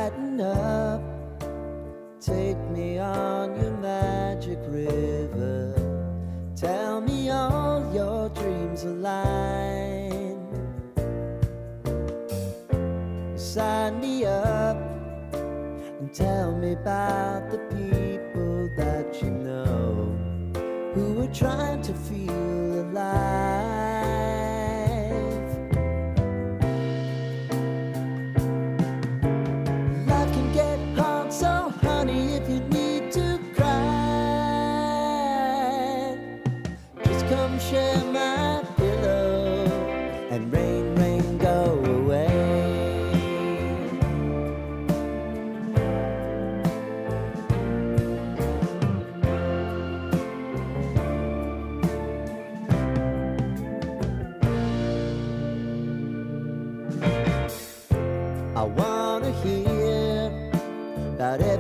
lighten up. Take me on your magic river. Tell me all your dreams align. Sign me up and tell me about the people that you know who are trying to feel alive. Life can get hard, so honey, if you need to cry, just come share my pillow and rain, rain, go away. I wanna hear about everything